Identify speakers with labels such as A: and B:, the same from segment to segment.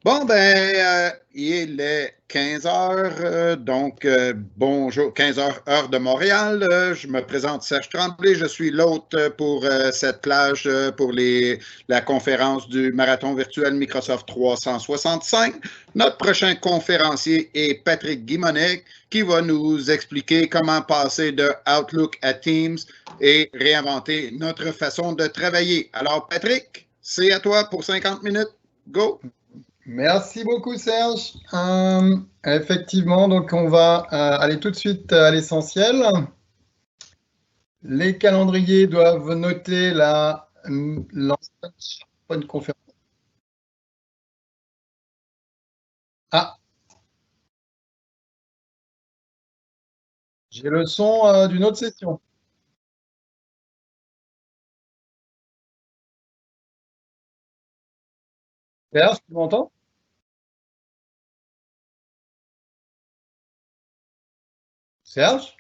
A: Bon, il est 15 heures, bonjour, 15 heures, heure de Montréal. Je me présente Serge Tremblay, je suis l'hôte pour cette plage pour la conférence du marathon virtuel Microsoft 365. Notre prochain conférencier est Patrick Guimonet, qui va nous expliquer comment passer de Outlook à Teams et réinventer notre façon de travailler. Alors, Patrick, c'est à toi pour 50 minutes. Go!
B: Merci beaucoup Serge. Effectivement, donc on va aller tout de suite à l'essentiel. Les calendriers doivent noter l'ancienne conférence. Ah, j'ai le son d'une autre session. Serge, tu m'entends? Serge?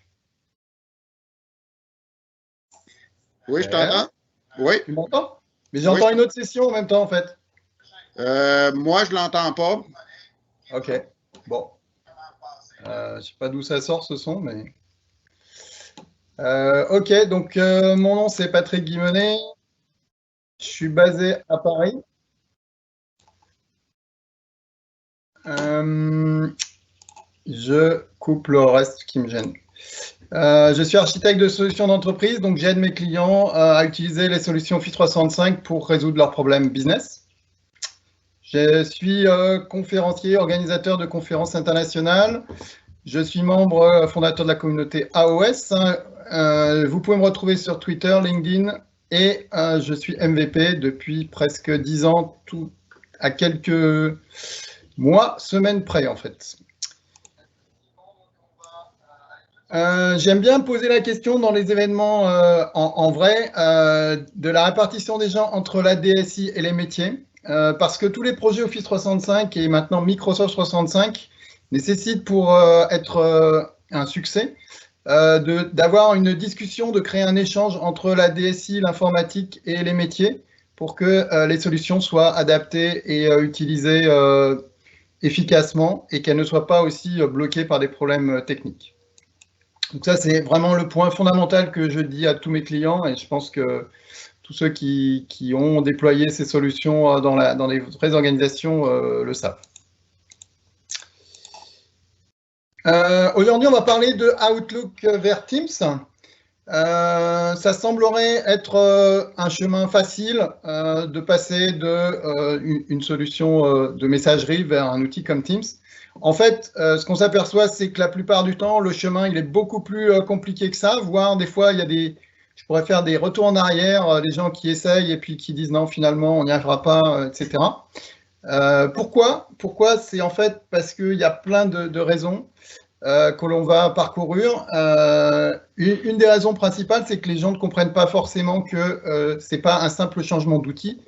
A: Oui, je t'entends. Oui.
B: Tu m'entends? Mais j'entends une autre session en même temps, en fait.
A: Moi, je ne l'entends pas.
B: Ok. Bon. Je ne sais pas d'où ça sort ce son, mais... ok, donc mon nom c'est Patrick Guimonet. Je suis basé à Paris. Je coupe le reste qui me gêne. Je suis architecte de solutions d'entreprise, donc j'aide mes clients à utiliser les solutions Office 365 pour résoudre leurs problèmes business. Je suis conférencier, organisateur de conférences internationales. Je suis membre fondateur de la communauté AOS. Vous pouvez me retrouver sur Twitter, LinkedIn et je suis MVP depuis presque 10 ans, à quelques mois, semaines près en fait. J'aime bien poser la question dans les événements en vrai de la répartition des gens entre la DSI et les métiers, parce que tous les projets Office 365 et maintenant Microsoft 365 nécessitent pour être un succès d'avoir une discussion, de créer un échange entre la DSI, l'informatique et les métiers pour que les solutions soient adaptées et utilisées efficacement et qu'elles ne soient pas aussi bloquées par des problèmes techniques. Donc ça, c'est vraiment le point fondamental que je dis à tous mes clients et je pense que tous ceux qui ont déployé ces solutions dans les vraies organisations le savent. Aujourd'hui, on va parler de Outlook vers Teams. Ça semblerait être un chemin facile de passer d'une solution de messagerie vers un outil comme Teams. En fait, ce qu'on s'aperçoit, c'est que la plupart du temps, le chemin il est beaucoup plus compliqué que ça, voire des fois, je pourrais faire des retours en arrière, des gens qui essayent et puis qui disent non, finalement, on n'y arrivera pas, etc. Pourquoi? C'est en fait parce qu'il y a plein de raisons que l'on va parcourir. Une des raisons principales, c'est que les gens ne comprennent pas forcément que ce n'est pas un simple changement d'outil.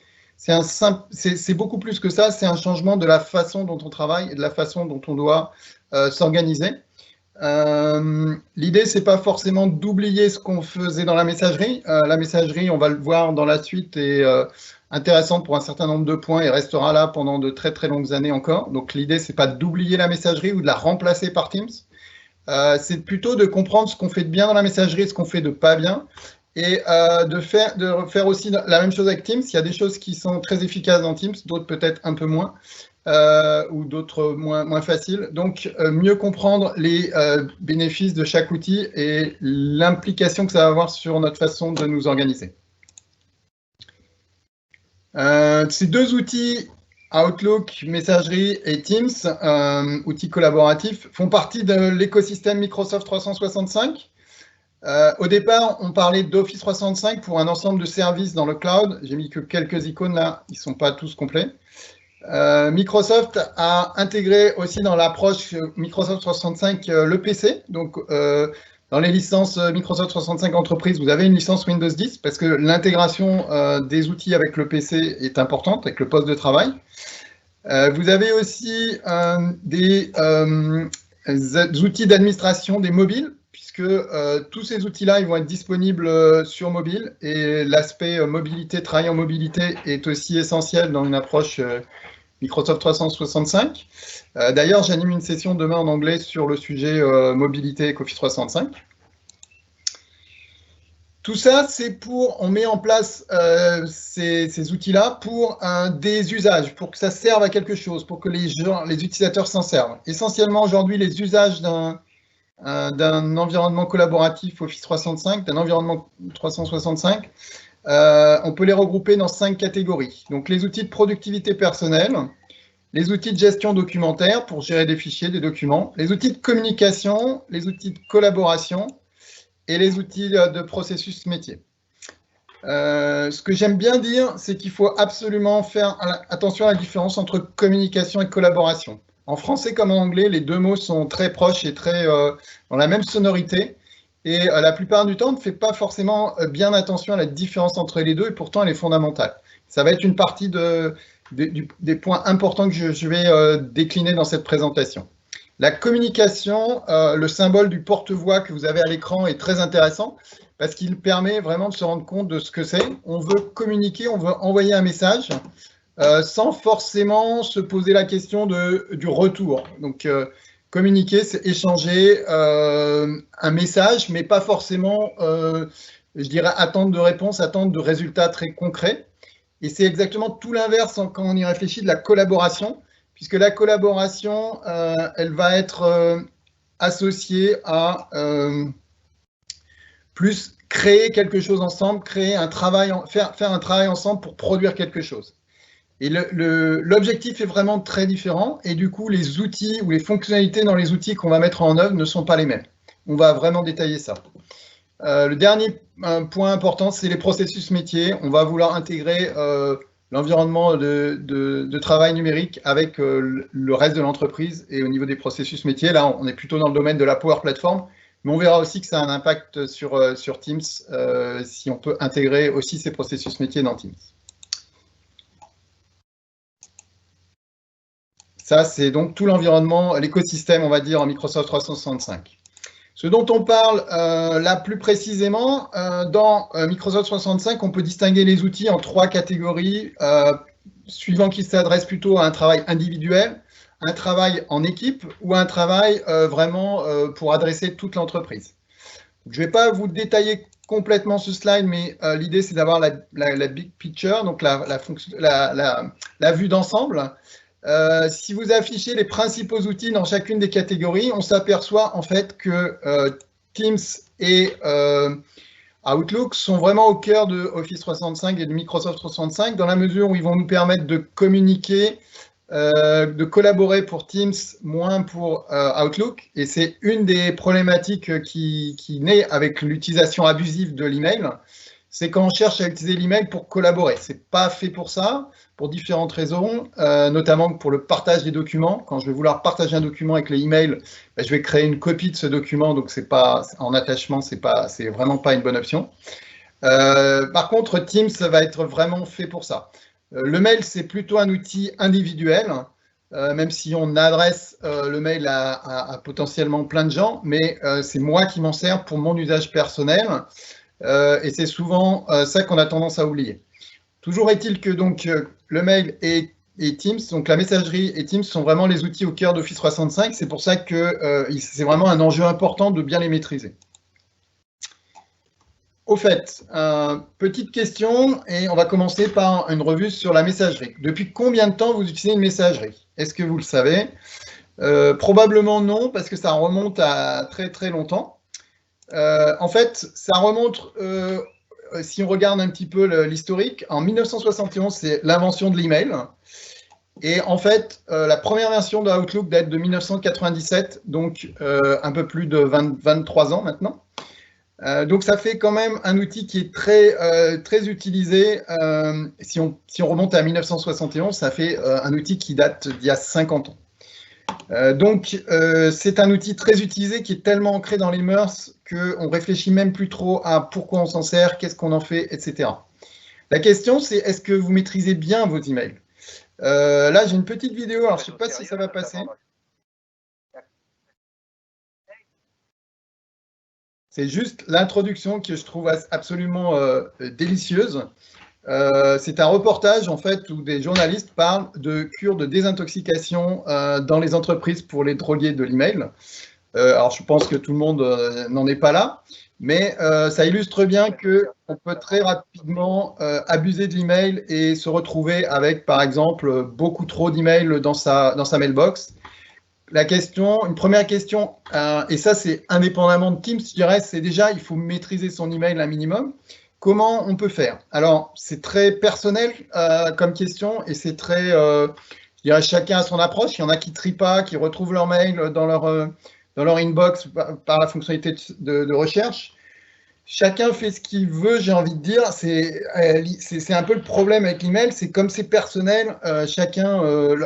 B: C'est beaucoup plus que ça, c'est un changement de la façon dont on travaille et de la façon dont on doit s'organiser. L'idée, c'est pas forcément d'oublier ce qu'on faisait dans la messagerie. La messagerie, on va le voir dans la suite, est intéressante pour un certain nombre de points et restera là pendant de très très longues années encore. Donc l'idée, c'est pas d'oublier la messagerie ou de la remplacer par Teams. C'est plutôt de comprendre ce qu'on fait de bien dans la messagerie et ce qu'on fait de pas bien. Et de faire aussi la même chose avec Teams. Il y a des choses qui sont très efficaces dans Teams, d'autres peut-être un peu moins, ou d'autres moins faciles. Donc, mieux comprendre les bénéfices de chaque outil et l'implication que ça va avoir sur notre façon de nous organiser. Ces deux outils, Outlook, Messagerie et Teams, outils collaboratifs, font partie de l'écosystème Microsoft 365. Au départ, on parlait d'Office 365 pour un ensemble de services dans le cloud. J'ai mis que quelques icônes là, ils ne sont pas tous complets. Microsoft a intégré aussi dans l'approche Microsoft 365 le PC. Donc, dans les licences Microsoft 365 Entreprise, vous avez une licence Windows 10 parce que l'intégration des outils avec le PC est importante, avec le poste de travail. Vous avez aussi des outils d'administration des mobiles, puisque tous ces outils-là, ils vont être disponibles sur mobile, et l'aspect mobilité, travail en mobilité est aussi essentiel dans une approche Microsoft 365. D'ailleurs, j'anime une session demain en anglais sur le sujet mobilité avec Office 365. Tout ça, c'est on met en place ces outils-là pour des usages, pour que ça serve à quelque chose, pour que les utilisateurs s'en servent. Essentiellement, aujourd'hui, les usages d'un environnement collaboratif Office 365, d'un environnement 365, on peut les regrouper dans 5 catégories. Donc, les outils de productivité personnelle, les outils de gestion documentaire pour gérer des fichiers, des documents, les outils de communication, les outils de collaboration, et les outils de processus métier. Ce que j'aime bien dire, c'est qu'il faut absolument faire attention à la différence entre communication et collaboration. En français comme en anglais, les deux mots sont très proches et très dans la même sonorité. Et la plupart du temps, on ne fait pas forcément bien attention à la différence entre les deux, et pourtant elle est fondamentale. Ça va être une partie des points importants que je vais décliner dans cette présentation. La communication, le symbole du porte-voix que vous avez à l'écran est très intéressant parce qu'il permet vraiment de se rendre compte de ce que c'est. On veut communiquer, on veut envoyer un message sans forcément se poser la question du retour. Donc, communiquer, c'est échanger un message, mais pas forcément, je dirais, attendre de réponse, attendre de résultats très concrets. Et c'est exactement tout l'inverse quand on y réfléchit de la collaboration, puisque la collaboration, elle va être associée à plus créer quelque chose ensemble, faire un travail ensemble pour produire quelque chose. Et l'objectif est vraiment très différent, et du coup, les outils ou les fonctionnalités dans les outils qu'on va mettre en œuvre ne sont pas les mêmes. On va vraiment détailler ça. Le dernier point important, c'est les processus métiers. On va vouloir intégrer l'environnement de travail numérique avec le reste de l'entreprise et au niveau des processus métiers. Là, on est plutôt dans le domaine de la Power Platform, mais on verra aussi que ça a un impact sur Teams si on peut intégrer aussi ces processus métiers dans Teams. Ça, c'est donc tout l'environnement, l'écosystème, on va dire, en Microsoft 365. Ce dont on parle là plus précisément, dans Microsoft 365, on peut distinguer les outils en 3 catégories, suivant qu'ils s'adressent plutôt à un travail individuel, un travail en équipe ou un travail vraiment pour adresser toute l'entreprise. Je ne vais pas vous détailler complètement ce slide, mais l'idée c'est d'avoir la big picture, donc la vue d'ensemble. Si vous affichez les principaux outils dans chacune des catégories, on s'aperçoit en fait que Teams et Outlook sont vraiment au cœur de Office 365 et de Microsoft 365 dans la mesure où ils vont nous permettre de communiquer, de collaborer pour Teams, moins pour Outlook. Et c'est une des problématiques qui naît avec l'utilisation abusive de l'email. C'est quand on cherche à utiliser l'email pour collaborer. Ce n'est pas fait pour ça, pour différentes raisons, notamment pour le partage des documents. Quand je vais vouloir partager un document avec les emails, ben, je vais créer une copie de ce document, donc c'est pas en attachement, c'est vraiment pas une bonne option. Par contre, Teams va être vraiment fait pour ça. Le mail, c'est plutôt un outil individuel, même si on adresse le mail à potentiellement plein de gens, mais c'est moi qui m'en sers pour mon usage personnel. Et c'est souvent ça qu'on a tendance à oublier. Toujours est-il que donc, le mail et Teams, donc la messagerie et Teams sont vraiment les outils au cœur d'Office 365. C'est pour ça que c'est vraiment un enjeu important de bien les maîtriser. Au fait, petite question, et on va commencer par une revue sur la messagerie. Depuis combien de temps vous utilisez une messagerie? Est-ce que vous le savez? Probablement non, parce que ça remonte à très très longtemps. En fait, ça remonte, si on regarde un petit peu l'historique, en 1971, c'est l'invention de l'email. Et en fait, la première version de Outlook date de 1997, donc un peu plus de 23 ans maintenant. Donc ça fait quand même un outil qui est très utilisé. Si on remonte à 1971, ça fait un outil qui date d'il y a 50 ans. Donc, c'est un outil très utilisé qui est tellement ancré dans les mœurs qu'on réfléchit même plus trop à pourquoi on s'en sert, qu'est-ce qu'on en fait, etc. La question, c'est est-ce que vous maîtrisez bien vos emails? Là, j'ai une petite vidéo, alors je ne sais pas si ça va passer. C'est juste l'introduction que je trouve absolument délicieuse. C'est un reportage en fait où des journalistes parlent de cure de désintoxication dans les entreprises pour les drogués de l'email. Alors je pense que tout le monde n'en est pas là, mais ça illustre bien qu'on peut très rapidement abuser de l'email et se retrouver avec par exemple beaucoup trop d'emails dans sa mailbox. Une première question, et ça c'est indépendamment de Teams, je dirais, c'est déjà il faut maîtriser son email un minimum. Comment on peut faire? Alors, c'est très personnel comme question et c'est très, je dirais, chacun a son approche. Il y en a qui trient pas, qui retrouvent leur mail dans leur inbox par la fonctionnalité de recherche. Chacun fait ce qu'il veut, j'ai envie de dire. C'est un peu le problème avec l'email, c'est comme c'est personnel,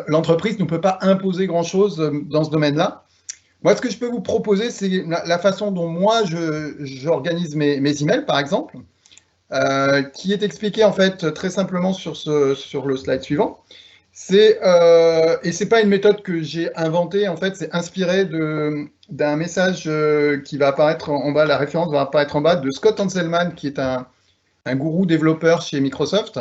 B: l'entreprise ne peut pas imposer grand-chose dans ce domaine-là. Moi, ce que je peux vous proposer, c'est la façon dont moi j'organise mes emails, par exemple. Qui est expliqué en fait très simplement sur le slide suivant. Et c'est pas une méthode que j'ai inventée, en fait, c'est inspiré d'un message qui va apparaître en bas, la référence va apparaître en bas, de Scott Hanselman, qui est un gourou développeur chez Microsoft,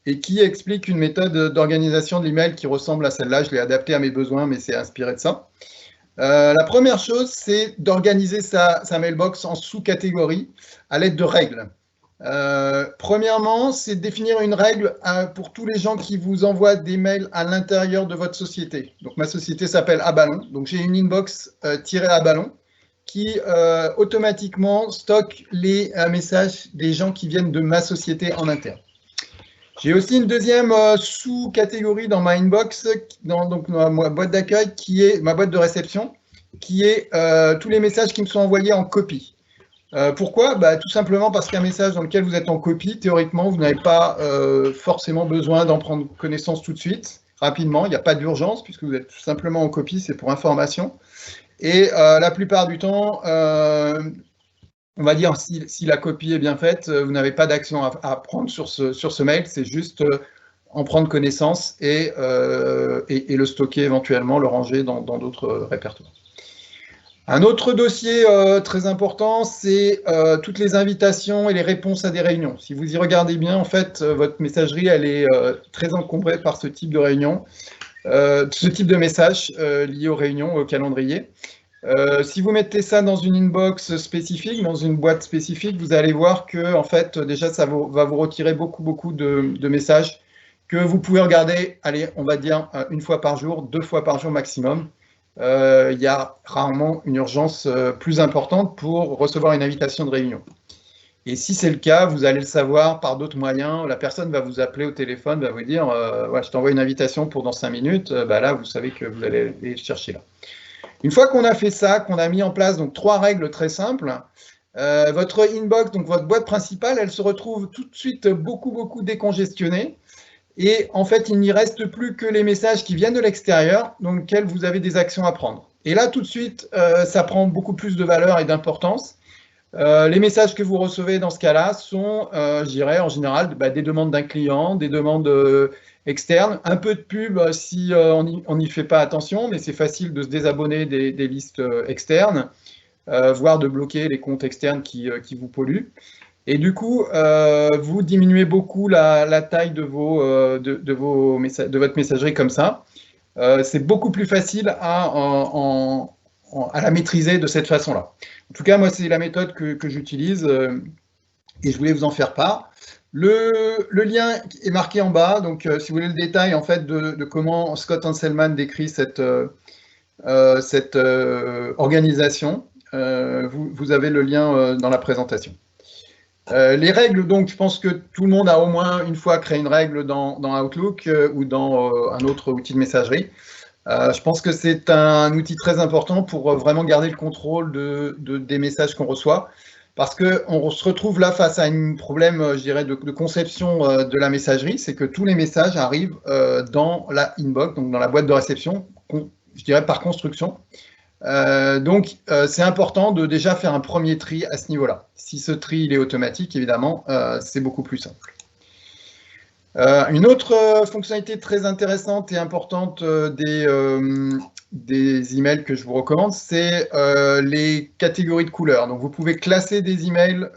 B: et qui explique une méthode d'organisation de l'email qui ressemble à celle-là. Je l'ai adaptée à mes besoins, mais c'est inspiré de ça. La première chose, c'est d'organiser sa mailbox en sous-catégories à l'aide de règles. Premièrement, c'est définir une règle pour tous les gens qui vous envoient des mails à l'intérieur de votre société. Donc, ma société s'appelle Aballon. Donc, j'ai une inbox tirée Aballon qui automatiquement stocke les messages des gens qui viennent de ma société en interne. J'ai aussi une deuxième sous-catégorie dans ma inbox, dans ma boîte d'accueil, qui est ma boîte de réception, qui est tous les messages qui me sont envoyés en copie. Pourquoi? Tout simplement parce qu'un message dans lequel vous êtes en copie, théoriquement, vous n'avez pas forcément besoin d'en prendre connaissance tout de suite, rapidement. Il n'y a pas d'urgence puisque vous êtes tout simplement en copie, c'est pour information. Et la plupart du temps, on va dire, si la copie est bien faite, vous n'avez pas d'action à prendre sur ce mail, c'est juste en prendre connaissance et le stocker éventuellement, le ranger dans d'autres répertoires. Un autre dossier très important, c'est toutes les invitations et les réponses à des réunions. Si vous y regardez bien, en fait, votre messagerie, elle est très encombrée par ce type de réunion, ce type de message lié aux réunions, au calendrier. Si vous mettez ça dans une inbox spécifique, dans une boîte spécifique, vous allez voir que, en fait, déjà, ça va vous retirer beaucoup de messages que vous pouvez regarder, allez, on va dire, une fois par jour, 2 fois par jour maximum. Il y a rarement une urgence plus importante pour recevoir une invitation de réunion. Et si c'est le cas, vous allez le savoir par d'autres moyens. La personne va vous appeler au téléphone, va vous dire ouais, je t'envoie une invitation pour dans 5 minutes. Là, vous savez que vous allez aller chercher là. Une fois qu'on a fait ça, qu'on a mis en place donc 3 règles très simples, votre inbox, donc votre boîte principale, elle se retrouve tout de suite beaucoup décongestionnée. Et en fait, il n'y reste plus que les messages qui viennent de l'extérieur, dans lesquels vous avez des actions à prendre. Et là, tout de suite, ça prend beaucoup plus de valeur et d'importance. Les messages que vous recevez dans ce cas-là sont, je dirais, en général, des demandes d'un client, des demandes externes, un peu de pub si on n'y fait pas attention, mais c'est facile de se désabonner des listes externes, voire de bloquer les comptes externes qui vous polluent. Et du coup, vous diminuez beaucoup la taille de votre messagerie comme ça. C'est beaucoup plus facile à la maîtriser de cette façon-là. En tout cas, moi, c'est la méthode que j'utilise et je voulais vous en faire part. Le lien est marqué en bas, donc si vous voulez le détail en fait de comment Scott Hanselman décrit cette organisation, vous avez le lien dans la présentation. Les règles, donc, je pense que tout le monde a au moins une fois créé une règle dans Outlook ou dans un autre outil de messagerie. Je pense que c'est un outil très important pour vraiment garder le contrôle des messages qu'on reçoit, parce qu'on se retrouve là face à un problème, je dirais, de conception de la messagerie, c'est que tous les messages arrivent dans la inbox, donc dans la boîte de réception, je dirais par construction. Donc, c'est important de déjà faire un premier tri à ce niveau-là. Si ce tri il est automatique, évidemment, c'est beaucoup plus simple. Une autre fonctionnalité très intéressante et importante des emails que je vous recommande, c'est les catégories de couleurs. Donc, vous pouvez classer des emails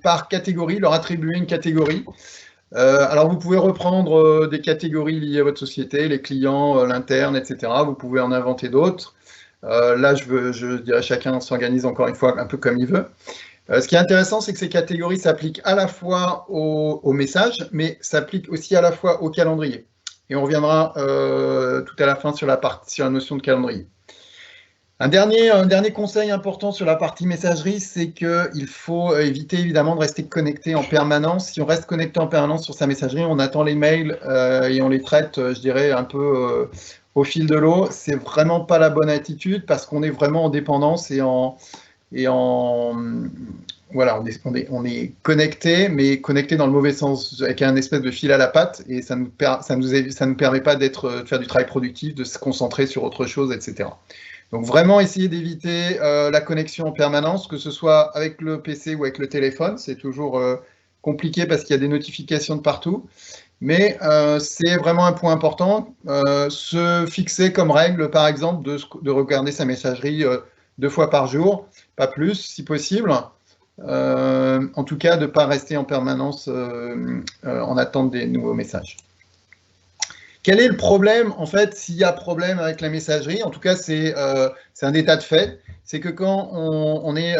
B: par catégorie, leur attribuer une catégorie. Alors, vous pouvez reprendre des catégories liées à votre société, les clients, l'interne, etc. Vous pouvez en inventer d'autres. Là, je dirais chacun s'organise encore une fois un peu comme il veut. Ce qui est intéressant, c'est que ces catégories s'appliquent à la fois aux messages, mais s'appliquent aussi à la fois au calendrier. Et on reviendra tout à la fin sur la notion de calendrier. Un dernier conseil important sur la partie messagerie, c'est qu'il faut éviter évidemment de rester connecté en permanence. Si on reste connecté en permanence sur sa messagerie, on attend les mails et on les traite, je dirais, un peu au fil de l'eau. C'est vraiment pas la bonne attitude parce qu'on est vraiment en dépendance voilà, on est connecté, mais connecté dans le mauvais sens, avec un espèce de fil à la patte, et ça nous permet pas de faire du travail productif, de se concentrer sur autre chose, etc. Donc vraiment essayer d'éviter la connexion en permanence, que ce soit avec le PC ou avec le téléphone. C'est toujours compliqué parce qu'il y a des notifications de partout. Mais c'est vraiment un point important. Se fixer comme règle, par exemple, de regarder sa messagerie 2 fois par jour, pas plus si possible. En tout cas, de ne pas rester en permanence en attente des nouveaux messages. Quel est le problème, en fait, s'il y a problème avec la messagerie? En tout cas, c'est un état de fait. C'est que quand on est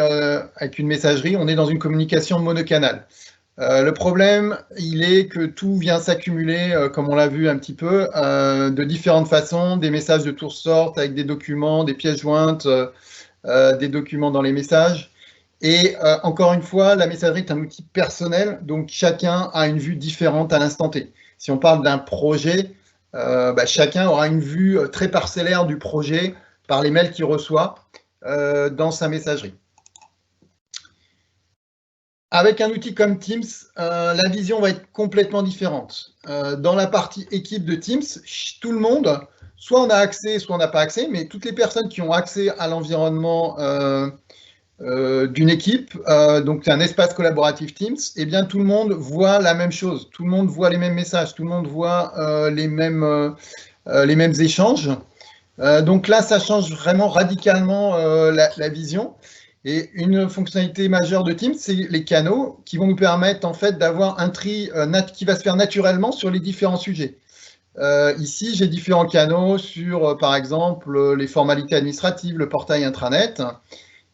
B: avec une messagerie, on est dans une communication monocanale. Le problème, il est que tout vient s'accumuler, comme on l'a vu un petit peu, de différentes façons, des messages de toutes sortes, avec des documents, des pièces jointes, des documents dans les messages. Et encore une fois, la messagerie est un outil personnel, donc chacun a une vue différente à l'instant T. Si on parle d'un projet, chacun aura une vue très parcellaire du projet par les mails qu'il reçoit dans sa messagerie. Avec un outil comme Teams, la vision va être complètement différente. Dans la partie équipe de Teams, tout le monde, soit on a accès, soit on n'a pas accès, mais toutes les personnes qui ont accès à l'environnement d'une équipe, donc c'est un espace collaboratif Teams, eh bien tout le monde voit la même chose, tout le monde voit les mêmes messages, tout le monde voit les mêmes échanges. Donc là, ça change vraiment radicalement la vision. Et une fonctionnalité majeure de Teams, c'est les canaux qui vont nous permettre en fait d'avoir un tri qui va se faire naturellement sur les différents sujets. Ici, j'ai différents canaux sur, par exemple, les formalités administratives, le portail intranet.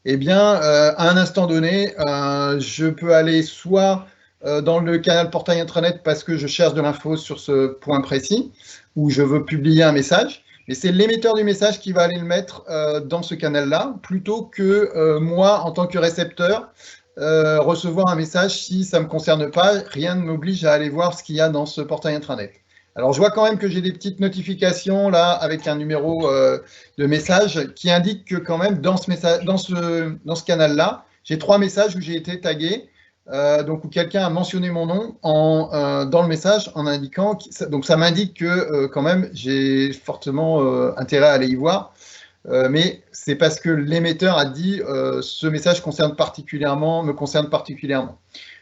B: Eh bien, à un instant donné, je peux aller soit dans le canal portail intranet parce que je cherche de l'info sur ce point précis, ou je veux publier un message, mais c'est l'émetteur du message qui va aller le mettre dans ce canal-là, plutôt que moi, en tant que récepteur, recevoir un message si ça ne me concerne pas. Rien ne m'oblige à aller voir ce qu'il y a dans ce portail intranet. Alors, je vois quand même que j'ai des petites notifications là avec un numéro de message qui indique que quand même dans ce canal-là, j'ai 3 messages où j'ai été tagué, donc où quelqu'un a mentionné mon nom dans le message en indiquant, donc ça m'indique que quand même j'ai fortement intérêt à aller y voir, mais c'est parce que l'émetteur a dit ce message me concerne particulièrement.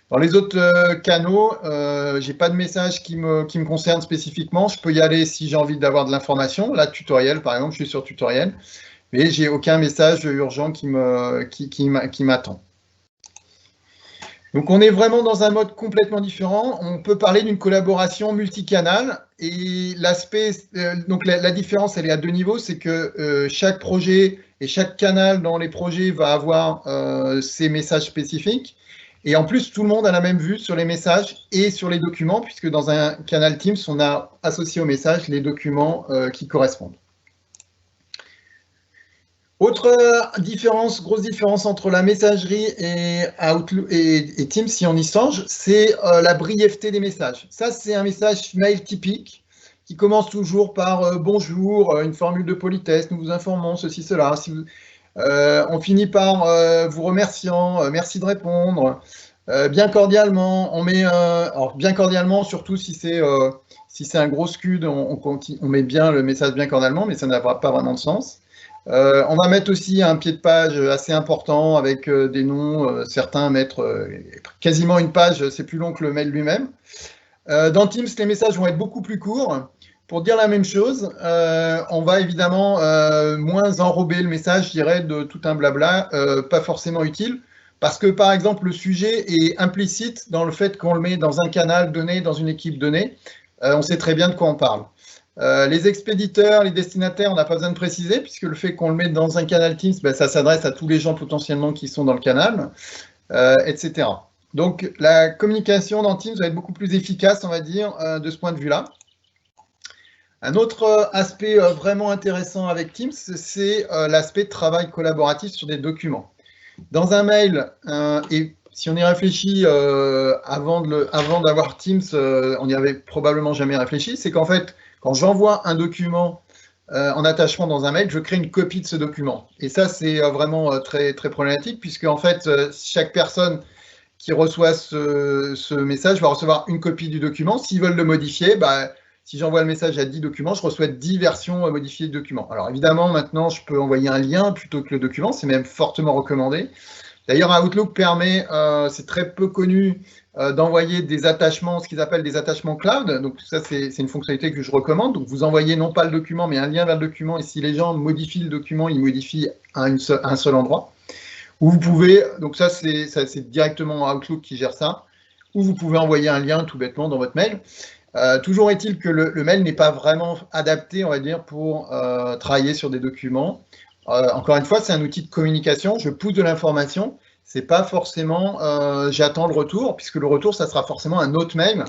B: Dans les autres canaux, je n'ai pas de message qui me concerne spécifiquement. Je peux y aller si j'ai envie d'avoir de l'information. Là, tutoriel, par exemple, je suis sur tutoriel, mais je n'ai aucun message urgent qui m'attend. Donc, on est vraiment dans un mode complètement différent. On peut parler d'une collaboration multicanale. Et la différence, elle est à 2 niveaux. C'est que chaque projet et chaque canal dans les projets va avoir ses messages spécifiques. Et en plus, tout le monde a la même vue sur les messages et sur les documents, puisque dans un canal Teams, on a associé aux messages les documents qui correspondent. Autre grosse différence entre la messagerie et Teams, si on y songe, c'est la brièveté des messages. Ça, c'est un message mail typique qui commence toujours par bonjour, une formule de politesse, nous vous informons ceci, cela. On finit par vous remerciant, merci de répondre, bien cordialement. On met, alors bien cordialement, surtout si c'est un gros scud, on met bien le message bien cordialement, mais ça n'a pas vraiment de sens. On va mettre aussi un pied de page assez important avec des noms, certains mettent quasiment une page, c'est plus long que le mail lui-même. Dans Teams, les messages vont être beaucoup plus courts. Pour dire la même chose, on va évidemment moins enrober le message, je dirais, de tout un blabla, pas forcément utile. parce que, par exemple, le sujet est implicite dans le fait qu'on le met dans un canal donné, dans une équipe donnée. On sait très bien de quoi on parle. Les expéditeurs, les destinataires, on n'a pas besoin de préciser, puisque le fait qu'on le mette dans un canal Teams, ben, ça s'adresse à tous les gens potentiellement qui sont dans le canal, etc. Donc, la communication dans Teams va être beaucoup plus efficace, on va dire, de ce point de vue-là. Un autre aspect vraiment intéressant avec Teams, c'est l'aspect de travail collaboratif sur des documents. Dans un mail, et si on y réfléchit avant d'avoir Teams, on n'y avait probablement jamais réfléchi, c'est qu'en fait, quand j'envoie un document en attachement dans un mail, je crée une copie de ce document. Et ça, c'est vraiment très, très problématique, puisque en fait, chaque personne qui reçoit ce message va recevoir une copie du document. S'ils veulent le modifier, bah, si j'envoie le message à 10 documents, je reçois 10 versions modifiées de documents. Alors évidemment, maintenant, je peux envoyer un lien plutôt que le document, c'est même fortement recommandé. D'ailleurs, Outlook permet, c'est très peu connu, d'envoyer des attachements, ce qu'ils appellent des attachements cloud. Donc ça, c'est une fonctionnalité que je recommande. Donc vous envoyez non pas le document, mais un lien vers le document. Et si les gens modifient le document, ils modifient à un seul endroit. Ou vous pouvez, donc ça c'est directement Outlook qui gère ça, ou vous pouvez envoyer un lien tout bêtement dans votre mail. Toujours est-il que le mail n'est pas vraiment adapté, on va dire, pour travailler sur des documents. Encore une fois, c'est un outil de communication, je pousse de l'information, c'est pas forcément j'attends le retour, puisque le retour, ça sera forcément un autre mail,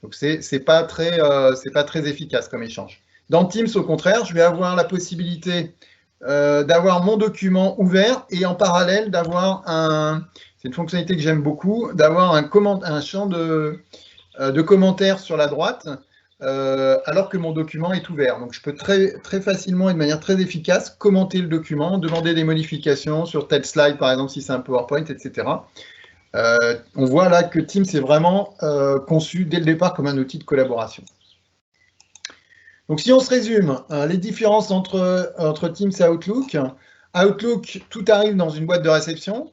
B: donc c'est pas très efficace comme échange. Dans Teams, au contraire, je vais avoir la possibilité d'avoir mon document ouvert et en parallèle d'avoir c'est une fonctionnalité que j'aime beaucoup, d'avoir un champ de commentaires sur la droite, alors que mon document est ouvert. Donc je peux très, très facilement et de manière très efficace commenter le document, demander des modifications sur tel slide, par exemple, si c'est un PowerPoint, etc. On voit là que Teams est vraiment conçu dès le départ comme un outil de collaboration. Donc si on se résume, les différences entre Teams et Outlook. Outlook, tout arrive dans une boîte de réception.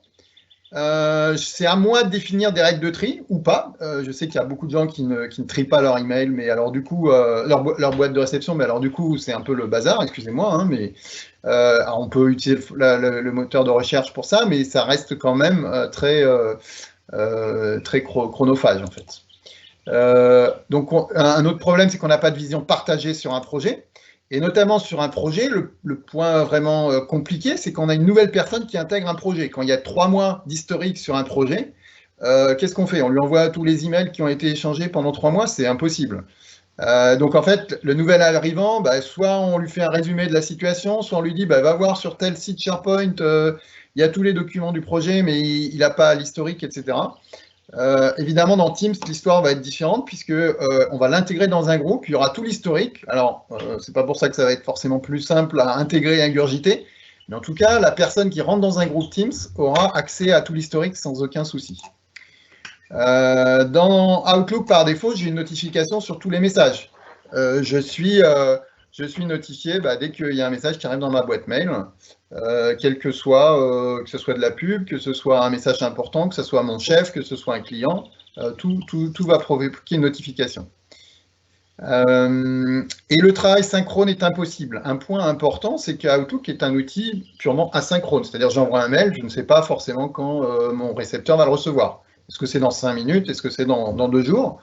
B: C'est à moi de définir des règles de tri ou pas. Je sais qu'il y a beaucoup de gens qui ne trient pas leur email, mais alors du coup, leur boîte de réception, mais alors du coup, c'est un peu le bazar, excusez-moi, hein, mais on peut utiliser le moteur de recherche pour ça, mais ça reste quand même très chronophage en fait. Donc, un autre problème, c'est qu'on n'a pas de vision partagée sur un projet. Et notamment sur un projet, le point vraiment compliqué, c'est qu'on a une nouvelle personne qui intègre un projet. Quand il y a 3 mois d'historique sur un projet, qu'est-ce qu'on fait? On lui envoie tous les emails qui ont été échangés pendant 3 mois, c'est impossible. Donc en fait, le nouvel arrivant, bah, soit on lui fait un résumé de la situation, soit on lui dit bah, va voir sur tel site SharePoint, il y a tous les documents du projet, mais il n'a pas l'historique, etc. Évidemment, dans Teams, l'histoire va être différente puisque on va l'intégrer dans un groupe, il y aura tout l'historique. Alors, c'est pas pour ça que ça va être forcément plus simple à intégrer et ingurgiter, mais en tout cas, la personne qui rentre dans un groupe Teams aura accès à tout l'historique sans aucun souci. Dans Outlook, par défaut, j'ai une notification sur tous les messages. Je suis notifié dès qu'il y a un message qui arrive dans ma boîte mail, quel que ce soit de la pub, que ce soit un message important, que ce soit mon chef, que ce soit un client, tout va provoquer une notification. Et le travail synchrone est impossible. Un point important, c'est qu'Outlook est un outil purement asynchrone, c'est-à-dire j'envoie un mail, je ne sais pas forcément quand mon récepteur va le recevoir. Est-ce que c'est dans 5 minutes? Est-ce que c'est dans 2 jours?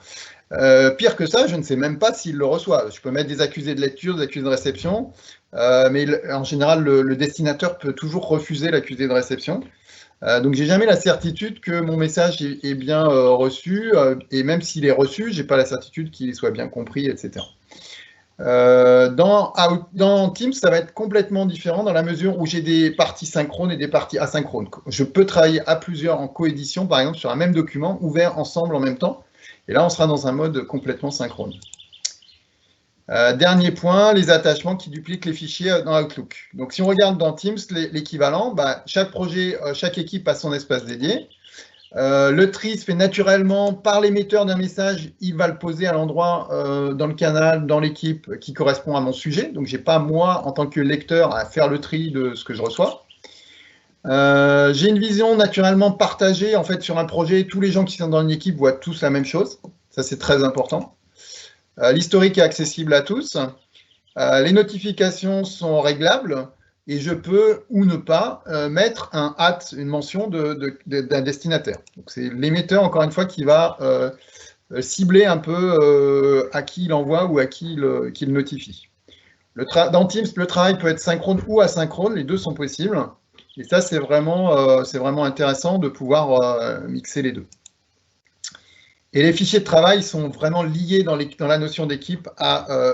B: Pire que ça, je ne sais même pas s'il le reçoit. Je peux mettre des accusés de lecture, des accusés de réception, mais en général, le destinateur peut toujours refuser l'accusé de réception. Donc, j'ai jamais la certitude que mon message est bien reçu, et même s'il est reçu, j'ai pas la certitude qu'il soit bien compris, etc. Dans Teams, ça va être complètement différent dans la mesure où j'ai des parties synchrones et des parties asynchrones. Je peux travailler à plusieurs en coédition, par exemple, sur un même document, ouvert ensemble en même temps. Et là, on sera dans un mode complètement synchrone. Dernier point, les attachements qui dupliquent les fichiers dans Outlook. Donc, si on regarde dans Teams, l'équivalent, chaque projet, chaque équipe a son espace dédié. Le tri se fait naturellement par l'émetteur d'un message. Il va le poser à l'endroit dans le canal, dans l'équipe qui correspond à mon sujet. Donc, je n'ai pas, moi, en tant que lecteur, à faire le tri de ce que je reçois. J'ai une vision naturellement partagée. En fait, sur un projet, tous les gens qui sont dans une équipe voient tous la même chose. Ça, c'est très important. L'historique est accessible à tous. Les notifications sont réglables. et je peux ou ne pas mettre un une mention d'un destinataire. Donc c'est l'émetteur, encore une fois, qui va cibler un peu à qui il envoie ou à qui il notifie. Dans Teams, le travail peut être synchrone ou asynchrone, les deux sont possibles. Et ça, c'est vraiment intéressant de pouvoir mixer les deux. Et les fichiers de travail sont vraiment liés dans la notion d'équipe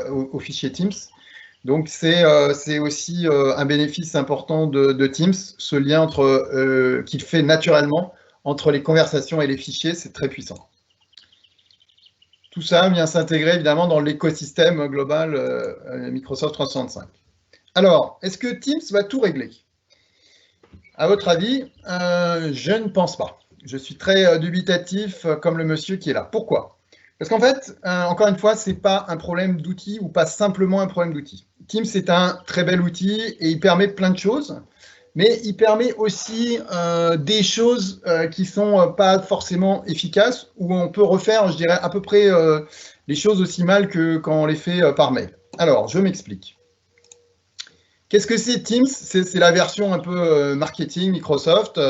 B: au fichier Teams. Donc, c'est aussi un bénéfice important de Teams, ce lien qu'il fait naturellement entre les conversations et les fichiers, c'est très puissant. Tout ça vient s'intégrer évidemment dans l'écosystème global Microsoft 365. Alors, est-ce que Teams va tout régler? À votre avis, je ne pense pas. Je suis très dubitatif comme le monsieur qui est là. Pourquoi? Parce qu'en fait, encore une fois, ce n'est pas un problème d'outils ou pas simplement un problème d'outils. Teams est un très bel outil et il permet plein de choses, mais il permet aussi des choses qui ne sont pas forcément efficaces, où on peut refaire, je dirais, à peu près les choses aussi mal que quand on les fait par mail. Alors, je m'explique. Qu'est-ce que c'est Teams? C'est la version un peu marketing Microsoft.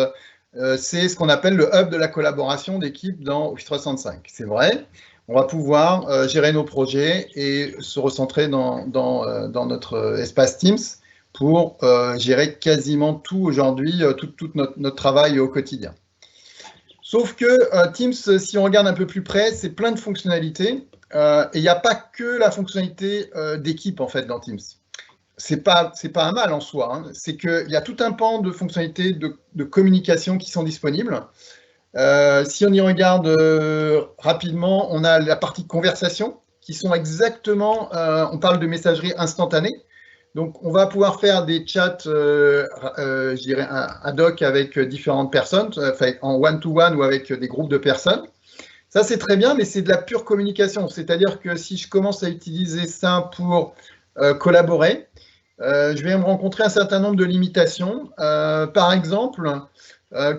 B: C'est ce qu'on appelle le hub de la collaboration d'équipe dans Office 365. C'est vrai, on va pouvoir gérer nos projets et se recentrer dans notre espace Teams pour gérer quasiment tout aujourd'hui, tout notre travail au quotidien. Sauf que Teams, si on regarde un peu plus près, c'est plein de fonctionnalités et il n'y a pas que la fonctionnalité d'équipe en fait dans Teams. C'est pas un mal en soi, hein. C'est qu'il y a tout un pan de fonctionnalités de communication qui sont disponibles. Si on y regarde rapidement, on a la partie conversation qui sont exactement, on parle de messagerie instantanée. Donc, on va pouvoir faire des chats, je dirais, ad hoc avec différentes personnes, en one-to-one ou avec des groupes de personnes. Ça, c'est très bien, mais c'est de la pure communication. C'est-à-dire que si je commence à utiliser ça pour collaborer, je vais me rencontrer un certain nombre de limitations. Par exemple,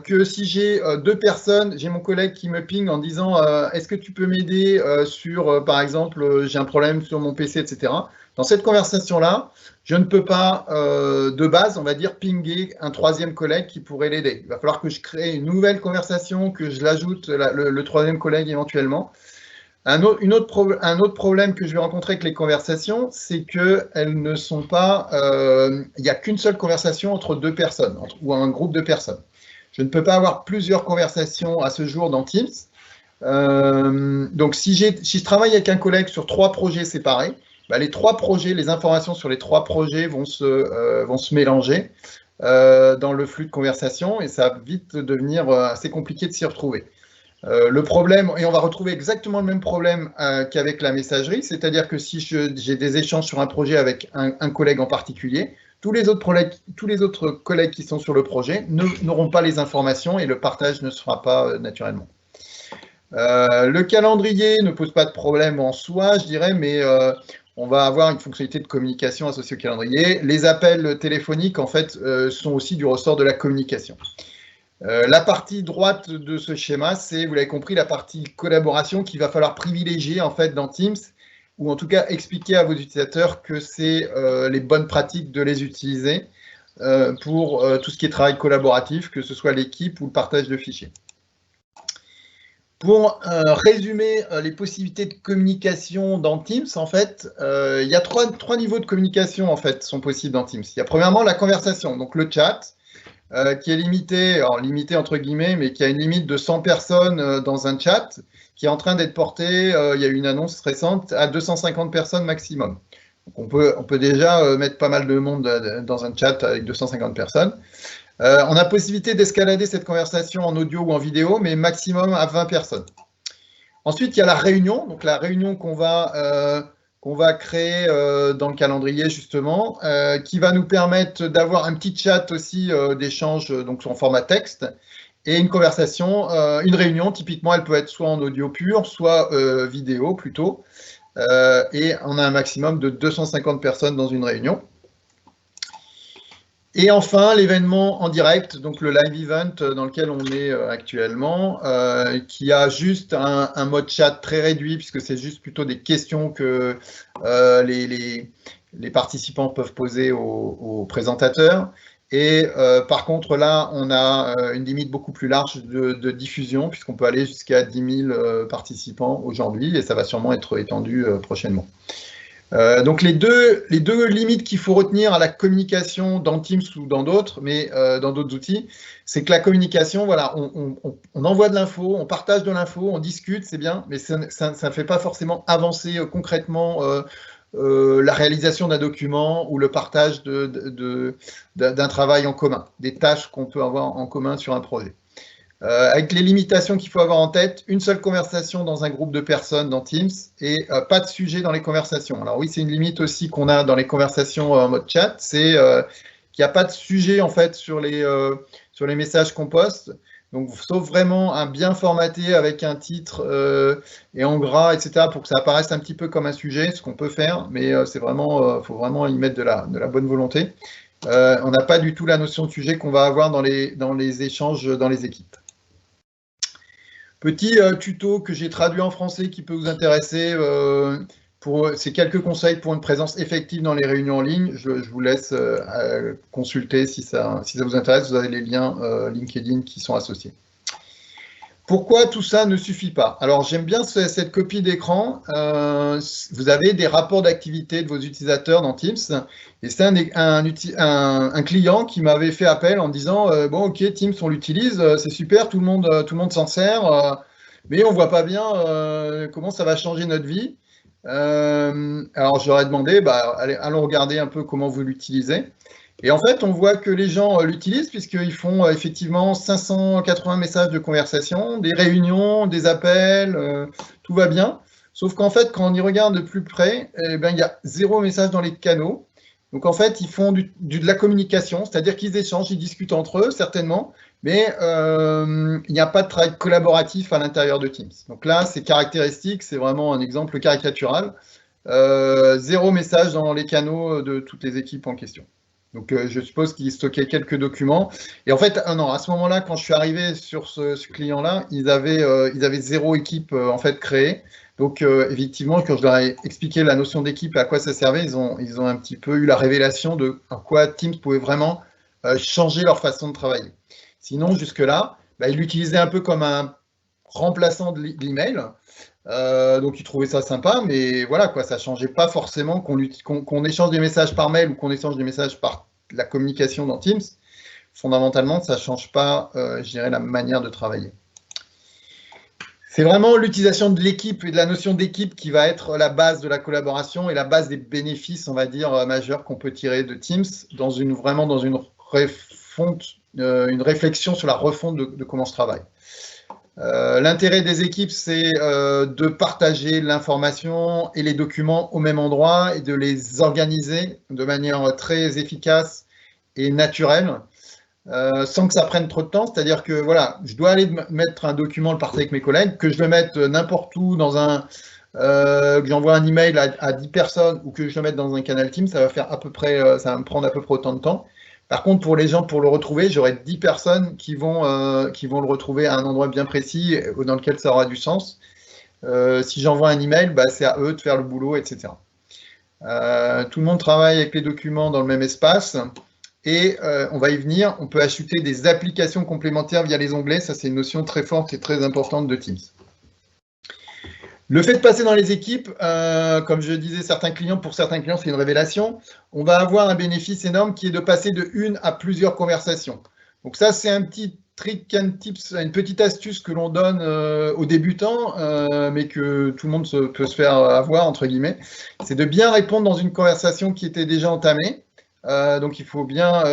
B: que si j'ai deux personnes, j'ai mon collègue qui me ping en disant est-ce que tu peux m'aider sur, par exemple, j'ai un problème sur mon PC, etc. Dans cette conversation-là, je ne peux pas, de base, on va dire, pinguer un troisième collègue qui pourrait l'aider. Il va falloir que je crée une nouvelle conversation, que je l'ajoute, le troisième collègue éventuellement. Un autre problème que je vais rencontrer avec les conversations, c'est qu'elles ne sont pas... il n'y a qu'une seule conversation entre deux personnes, ou un groupe de personnes. Je ne peux pas avoir plusieurs conversations à ce jour dans Teams. Donc, si je travaille avec un collègue sur 3 projets séparés, bah, les 3 projets, les informations sur les 3 projets vont se mélanger dans le flux de conversation et ça va vite devenir assez compliqué de s'y retrouver. Le problème, et on va retrouver exactement le même problème qu'avec la messagerie, c'est-à-dire que si j'ai des échanges sur un projet avec un collègue en particulier, tous les autres collègues qui sont sur le projet n'auront pas les informations et le partage ne se fera pas naturellement. Le calendrier ne pose pas de problème en soi, je dirais, mais on va avoir une fonctionnalité de communication associée au calendrier. Les appels téléphoniques, en fait, sont aussi du ressort de la communication. La partie droite de ce schéma, c'est, vous l'avez compris, la partie collaboration qu'il va falloir privilégier en fait dans Teams, ou en tout cas expliquer à vos utilisateurs que c'est les bonnes pratiques de les utiliser pour tout ce qui est travail collaboratif, que ce soit l'équipe ou le partage de fichiers. Pour résumer les possibilités de communication dans Teams, en fait, il y a trois niveaux de communication en fait sont possibles dans Teams. Il y a premièrement la conversation, donc le chat, qui est limité, alors limité entre guillemets, mais qui a une limite de 100 personnes dans un chat, qui est en train d'être porté, il y a eu une annonce récente, à 250 personnes maximum. Donc on peut déjà mettre pas mal de monde dans un chat avec 250 personnes. On a possibilité d'escalader cette conversation en audio ou en vidéo, mais maximum à 20 personnes. Ensuite, il y a la réunion, donc la réunion qu'on va créer dans le calendrier justement, qui va nous permettre d'avoir un petit chat aussi d'échange donc en format texte et une conversation, une réunion typiquement elle peut être soit en audio pur, soit vidéo plutôt, et on a un maximum de 250 personnes dans une réunion. Et enfin, l'événement en direct, donc le live event dans lequel on est actuellement, qui a juste un mode chat très réduit, puisque c'est juste plutôt des questions que les participants peuvent poser aux présentateurs. Et par contre, là, on a une limite beaucoup plus large de diffusion, puisqu'on peut aller jusqu'à 10 000 participants aujourd'hui, et ça va sûrement être étendu prochainement. Donc les deux limites qu'il faut retenir à la communication dans Teams ou dans d'autres, mais dans d'autres outils, c'est que la communication, voilà, on envoie de l'info, on partage de l'info, on discute, c'est bien, mais ça ne fait pas forcément avancer concrètement la réalisation d'un document ou le partage d'un travail en commun, des tâches qu'on peut avoir en commun sur un projet. Avec les limitations qu'il faut avoir en tête, une seule conversation dans un groupe de personnes dans Teams et pas de sujet dans les conversations. Alors oui, c'est une limite aussi qu'on a dans les conversations en mode chat, c'est qu'il n'y a pas de sujet en fait sur les messages qu'on poste. Donc, sauf vraiment un bien formaté avec un titre et en gras, etc., pour que ça apparaisse un petit peu comme un sujet, ce qu'on peut faire, mais c'est vraiment, faut vraiment y mettre de la bonne volonté. On n'a pas du tout la notion de sujet qu'on va avoir dans les échanges dans les équipes. Petit tuto que j'ai traduit en français qui peut vous intéresser. C'est quelques conseils pour une présence effective dans les réunions en ligne. Je vous laisse consulter si ça vous intéresse. Vous avez les liens LinkedIn qui sont associés. Pourquoi tout ça ne suffit pas? Alors, j'aime bien cette copie d'écran. Vous avez des rapports d'activité de vos utilisateurs dans Teams. Et c'est un client qui m'avait fait appel en disant bon, ok, Teams, on l'utilise, c'est super, tout le monde s'en sert, mais on ne voit pas bien comment ça va changer notre vie. Alors, je leur ai demandé, allons regarder un peu comment vous l'utilisez. Et en fait, on voit que les gens l'utilisent puisqu'ils font effectivement 580 messages de conversation, des réunions, des appels, tout va bien. Sauf qu'en fait, quand on y regarde de plus près, il y a 0 message dans les canaux. Donc en fait, ils font de la communication, c'est-à-dire qu'ils échangent, ils discutent entre eux, certainement, mais il n'y a pas de travail collaboratif à l'intérieur de Teams. Donc là, c'est caractéristique, c'est vraiment un exemple caricatural. 0 message dans les canaux de toutes les équipes en question. Donc, je suppose qu'ils stockaient quelques documents. Et en fait, non, à ce moment-là, quand je suis arrivé sur ce client-là, ils avaient 0 équipe en fait créée. Donc, effectivement, quand je leur ai expliqué la notion d'équipe et à quoi ça servait, ils ont un petit peu eu la révélation de à quoi Teams pouvait vraiment changer leur façon de travailler. Sinon, jusque-là, ils l'utilisaient un peu comme un remplaçant de l'email. Donc ils trouvaient ça sympa, mais voilà quoi, ça changeait pas forcément qu'on échange des messages par mail ou qu'on échange des messages par la communication dans Teams. Fondamentalement, ça change pas, je dirais, la manière de travailler. C'est vraiment l'utilisation de l'équipe et de la notion d'équipe qui va être la base de la collaboration et la base des bénéfices, on va dire, majeurs qu'on peut tirer de Teams vraiment dans une réflexion sur la refonte de comment se travaille. L'intérêt des équipes, c'est de partager l'information et les documents au même endroit et de les organiser de manière très efficace et naturelle, sans que ça prenne trop de temps. C'est-à-dire que voilà, je dois aller mettre un document, le partager avec mes collègues, que je le mette n'importe où que j'envoie un email à 10 personnes ou que je le mette dans un canal Teams, ça va me prendre à peu près autant de temps. Par contre, pour les gens, pour le retrouver, j'aurai 10 personnes qui vont le retrouver à un endroit bien précis dans lequel ça aura du sens. Si j'envoie un email, c'est à eux de faire le boulot, etc. Tout le monde travaille avec les documents dans le même espace et on va y venir. On peut ajouter des applications complémentaires via les onglets. Ça, c'est une notion très forte et très importante de Teams. Le fait de passer dans les équipes, comme je disais, pour certains clients, c'est une révélation. On va avoir un bénéfice énorme qui est de passer de une à plusieurs conversations. Donc ça, c'est un petit trick and tips, une petite astuce que l'on donne aux débutants, mais que tout le monde peut se faire avoir, entre guillemets. C'est de bien répondre dans une conversation qui était déjà entamée. Donc il faut bien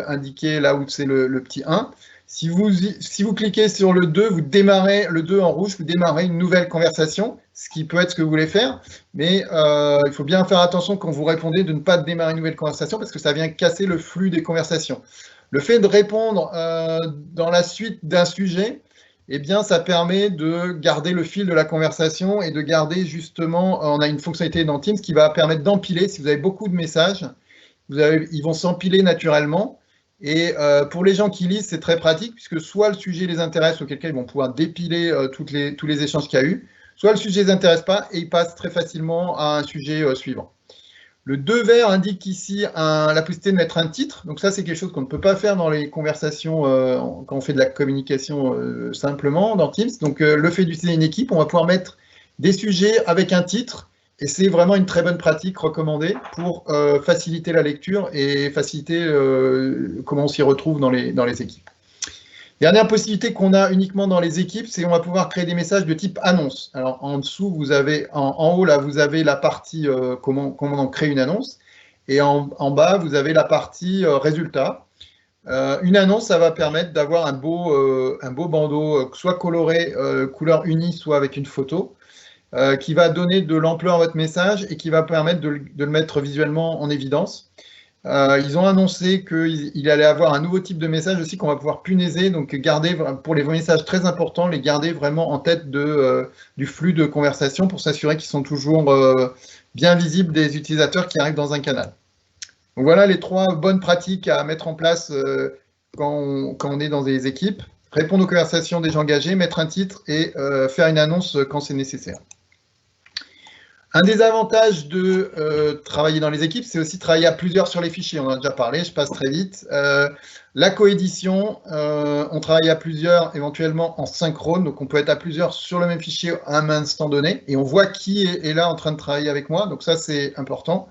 B: indiquer là où c'est le petit 1. Si vous cliquez sur le 2, vous démarrez le 2 en rouge, vous démarrez une nouvelle conversation, ce qui peut être ce que vous voulez faire, mais il faut bien faire attention quand vous répondez de ne pas démarrer une nouvelle conversation parce que ça vient casser le flux des conversations. Le fait de répondre dans la suite d'un sujet, eh bien, ça permet de garder le fil de la conversation et de garder justement, on a une fonctionnalité dans Teams qui va permettre d'empiler. Si vous avez beaucoup de messages, ils vont s'empiler naturellement. Et pour les gens qui lisent, c'est très pratique puisque soit le sujet les intéresse, auquel cas ils vont pouvoir dépiler tous les échanges qu'il y a eu, soit le sujet ne les intéresse pas et ils passent très facilement à un sujet suivant. Le 2 vert indique ici la possibilité de mettre un titre. Donc ça, c'est quelque chose qu'on ne peut pas faire dans les conversations quand on fait de la communication simplement dans Teams. Donc le fait d'utiliser une équipe, on va pouvoir mettre des sujets avec un titre. Et c'est vraiment une très bonne pratique recommandée pour faciliter la lecture et faciliter comment on s'y retrouve dans les équipes. Dernière possibilité qu'on a uniquement dans les équipes, c'est qu'on va pouvoir créer des messages de type annonce. Alors en dessous, vous avez, en haut, là, vous avez la partie comment on crée une annonce. Et en bas, vous avez la partie résultat. Une annonce, ça va permettre d'avoir un beau bandeau, soit coloré, couleur unie, soit avec une photo, qui va donner de l'ampleur à votre message et qui va permettre de le mettre visuellement en évidence. Ils ont annoncé qu'il allait avoir un nouveau type de message aussi qu'on va pouvoir punaiser, donc garder pour les messages très importants, les garder vraiment en tête du flux de conversation pour s'assurer qu'ils sont toujours bien visibles des utilisateurs qui arrivent dans un canal. Donc voilà les 3 bonnes pratiques à mettre en place quand on est dans des équipes. Répondre aux conversations des gens engagés, mettre un titre et faire une annonce quand c'est nécessaire. Un des avantages de travailler dans les équipes, c'est aussi travailler à plusieurs sur les fichiers. On en a déjà parlé, je passe très vite. La coédition, on travaille à plusieurs, éventuellement en synchrone. Donc, on peut être à plusieurs sur le même fichier à un instant donné. Et on voit qui est là en train de travailler avec moi. Donc, ça, c'est important.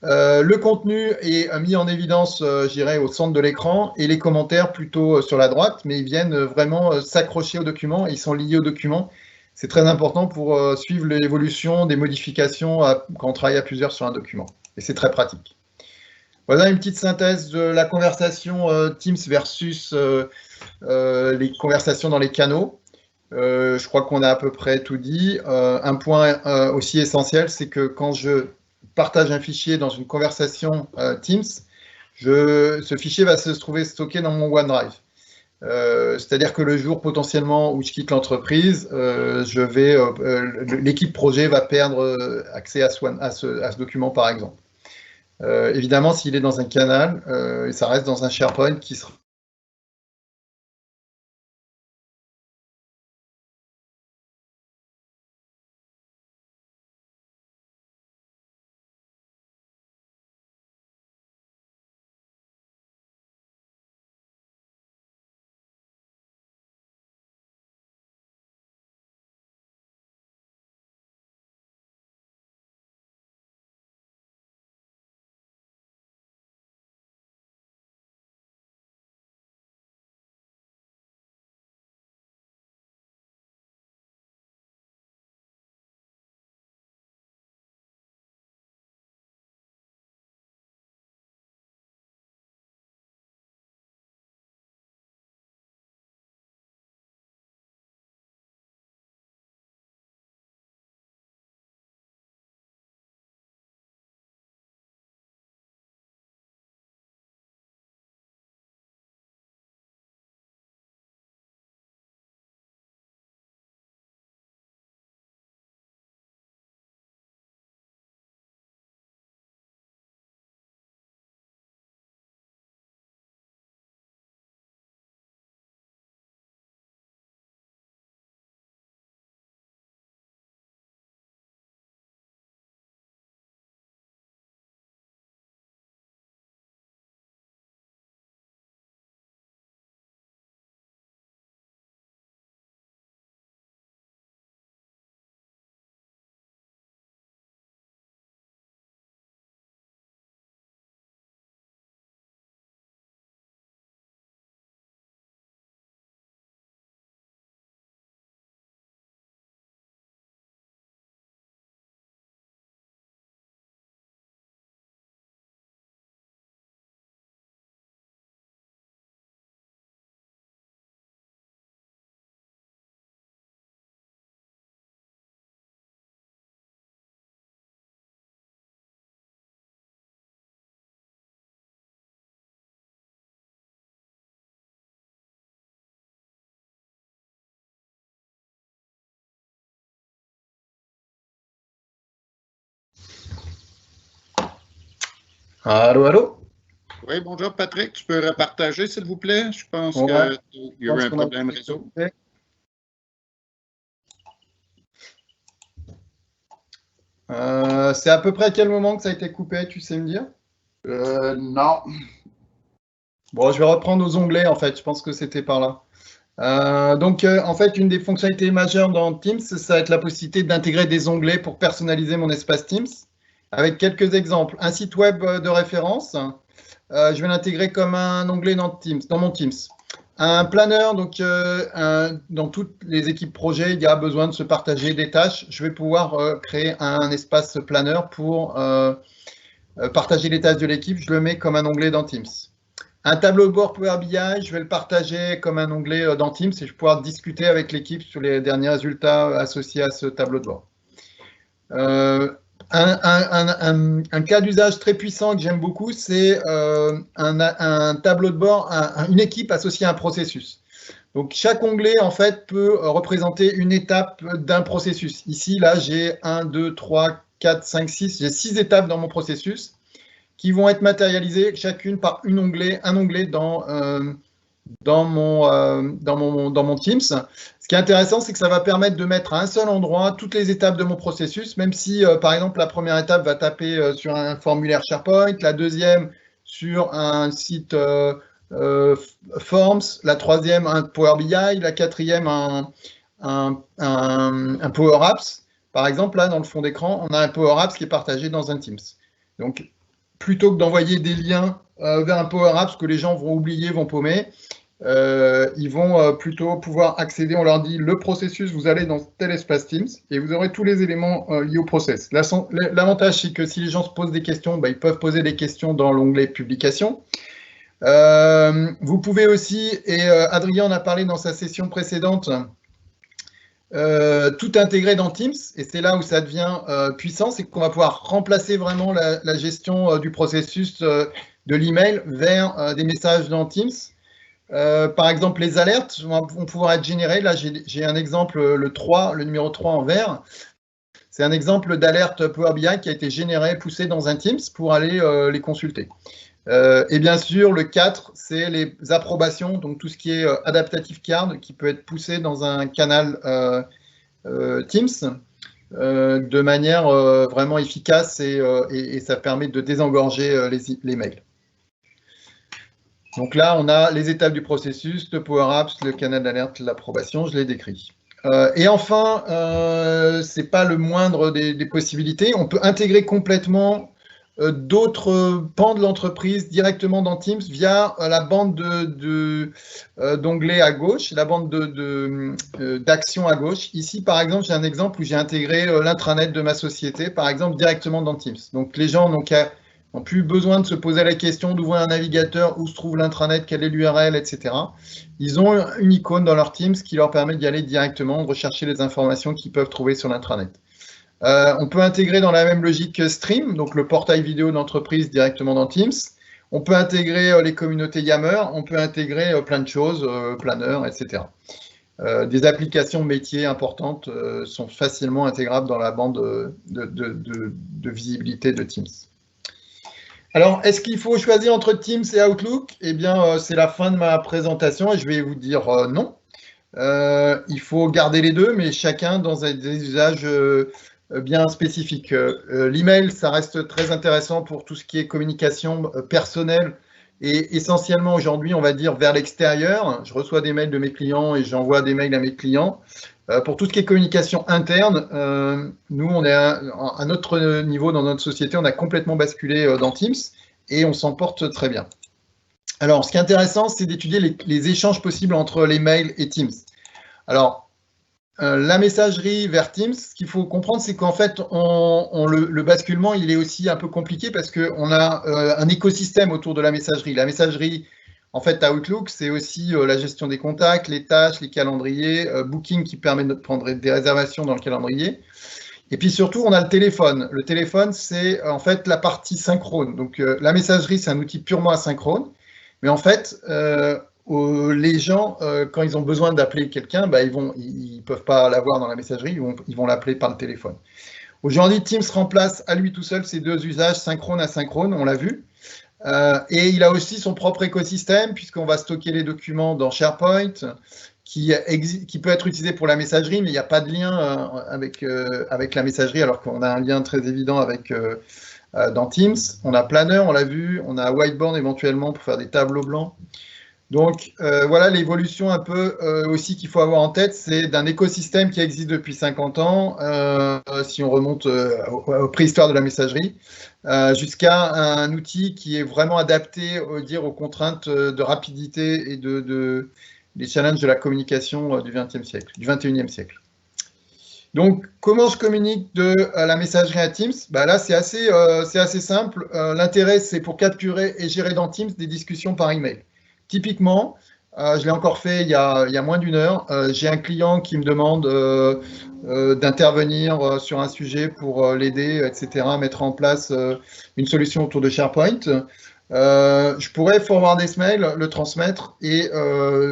B: Le contenu est mis en évidence, je dirais, au centre de l'écran et les commentaires plutôt sur la droite. Mais ils viennent vraiment s'accrocher au document et ils sont liés au document. C'est très important pour suivre l'évolution des modifications quand on travaille à plusieurs sur un document. Et c'est très pratique. Voilà une petite synthèse de la conversation Teams versus les conversations dans les canaux. Je crois qu'on a à peu près tout dit. Un point aussi essentiel, c'est que quand je partage un fichier dans une conversation Teams, ce fichier va se trouver stocké dans mon OneDrive. C'est-à-dire que le jour potentiellement où je quitte l'entreprise, l'équipe projet va perdre accès à ce document par exemple. Évidemment, s'il est dans un canal, ça reste dans un SharePoint qui sera Allô, allô?
A: Oui, bonjour Patrick, tu peux repartager s'il vous plaît? Je pense
B: Ouais,
A: qu'il y a eu un problème réseau.
B: C'est à peu près à quel moment que ça a été coupé, tu sais me dire?
A: Non.
B: Bon, je vais reprendre aux onglets, en fait. Je pense que c'était par là. En fait, une des fonctionnalités majeures dans Teams, ça va être la possibilité d'intégrer des onglets pour personnaliser mon espace Teams. Avec quelques exemples. Un site web de référence, je vais l'intégrer comme un onglet dans mon Teams. Un planeur, dans toutes les équipes projet, il y a besoin de se partager des tâches. Je vais pouvoir créer un espace planeur pour partager les tâches de l'équipe. Je le mets comme un onglet dans Teams. Un tableau de bord Power BI, je vais le partager comme un onglet dans Teams et je vais pouvoir discuter avec l'équipe sur les derniers résultats associés à ce tableau de bord. Un cas d'usage très puissant que j'aime beaucoup, c'est un tableau de bord, une équipe associée à un processus. Donc, chaque onglet, en fait, peut représenter une étape d'un processus. Ici, là, j'ai 1, 2, 3, 4, 5, 6, j'ai 6 étapes dans mon processus qui vont être matérialisées chacune par un onglet dans mon Teams. Ce qui est intéressant, c'est que ça va permettre de mettre à un seul endroit toutes les étapes de mon processus, même si, par exemple, la première étape va taper sur un formulaire SharePoint, la deuxième sur un site Forms, la troisième un Power BI, la quatrième un Power Apps. Par exemple, là, dans le fond d'écran, on a un Power Apps qui est partagé dans un Teams. Donc, plutôt que d'envoyer des liens vers un Power Apps que les gens vont oublier, vont paumer, ils vont plutôt pouvoir accéder. On leur dit le processus, vous allez dans tel espace Teams et vous aurez tous les éléments liés au process. L'avantage, c'est que si les gens se posent des questions, ils peuvent poser des questions dans l'onglet publication. Vous pouvez aussi, et Adrien en a parlé dans sa session précédente, tout intégrer dans Teams, et c'est là où ça devient puissant, c'est qu'on va pouvoir remplacer vraiment la gestion du processus de l'email vers des messages dans Teams. Par exemple, les alertes vont pouvoir être générées. Là, j'ai un exemple, le numéro 3 en vert. C'est un exemple d'alerte Power BI qui a été généré, poussé dans un Teams pour aller les consulter. Et bien sûr, le 4, c'est les approbations, donc tout ce qui est adaptative card qui peut être poussé dans un canal Teams de manière vraiment efficace et ça permet de désengorger les mails. Donc là, on a les étapes du processus, le Power Apps, le canal d'alerte, l'approbation, je l'ai décrit. Et enfin, ce n'est pas le moindre des possibilités, on peut intégrer complètement d'autres pans de l'entreprise directement dans Teams via la bande d'onglets à gauche, la bande d'action à gauche. Ici, par exemple, j'ai un exemple où j'ai intégré l'intranet de ma société, par exemple, directement dans Teams. Donc, les gens n'ont plus besoin de se poser la question d'ouvrir un navigateur, où se trouve l'intranet, quelle est l'URL, etc. Ils ont une icône dans leur Teams qui leur permet d'y aller directement, de rechercher les informations qu'ils peuvent trouver sur l'intranet. On peut intégrer dans la même logique Stream, donc le portail vidéo d'entreprise directement dans Teams. On peut intégrer les communautés Yammer, on peut intégrer plein de choses, Planner, etc. Des applications métiers importantes sont facilement intégrables dans la bande de visibilité de Teams. Alors, est-ce qu'il faut choisir entre Teams et Outlook? Eh bien, c'est la fin de ma présentation et je vais vous dire non. Il faut garder les deux, mais chacun dans des usages bien spécifiques. L'email, ça reste très intéressant pour tout ce qui est communication personnelle et essentiellement aujourd'hui, on va dire, vers l'extérieur. Je reçois des mails de mes clients et j'envoie des mails à mes clients. Pour tout ce qui est communication interne, nous, on est à notre niveau dans notre société, on a complètement basculé dans Teams et on s'en porte très bien. Alors, ce qui est intéressant, c'est d'étudier les échanges possibles entre les mails et Teams. Alors, la messagerie vers Teams, ce qu'il faut comprendre, c'est qu'en fait, le basculement, il est aussi un peu compliqué parce qu'on a un écosystème autour de la messagerie. La messagerie, en fait, à Outlook, c'est aussi la gestion des contacts, les tâches, les calendriers, Booking qui permet de prendre des réservations dans le calendrier. Et puis surtout, on a le téléphone. Le téléphone, c'est en fait la partie synchrone. Donc, la messagerie, c'est un outil purement asynchrone. Mais en fait, les gens, quand ils ont besoin d'appeler quelqu'un, ils ne peuvent pas l'avoir dans la messagerie, ils vont l'appeler par le téléphone. Aujourd'hui, Teams remplace à lui tout seul ces deux usages synchrone-asynchrone, on l'a vu. Et il a aussi son propre écosystème, puisqu'on va stocker les documents dans SharePoint, qui peut être utilisé pour la messagerie, mais il n'y a pas de lien avec la messagerie, alors qu'on a un lien très évident avec dans Teams. On a Planner, on l'a vu, on a Whiteboard éventuellement pour faire des tableaux blancs. Donc voilà l'évolution un peu aussi qu'il faut avoir en tête, c'est d'un écosystème qui existe depuis 50 ans, si on remonte aux préhistoires de la messagerie, jusqu'à un outil qui est vraiment adapté aux contraintes de rapidité et les challenges de la communication du XXe siècle, du XXIe siècle. Donc, comment je communique de la messagerie à Teams? Là, c'est assez simple. L'intérêt, c'est pour capturer et gérer dans Teams des discussions par email. Typiquement, je l'ai encore fait il y a moins d'une heure, j'ai un client qui me demande d'intervenir sur un sujet pour l'aider, etc., mettre en place une solution autour de SharePoint. Je pourrais forwarder ce mail, le transmettre et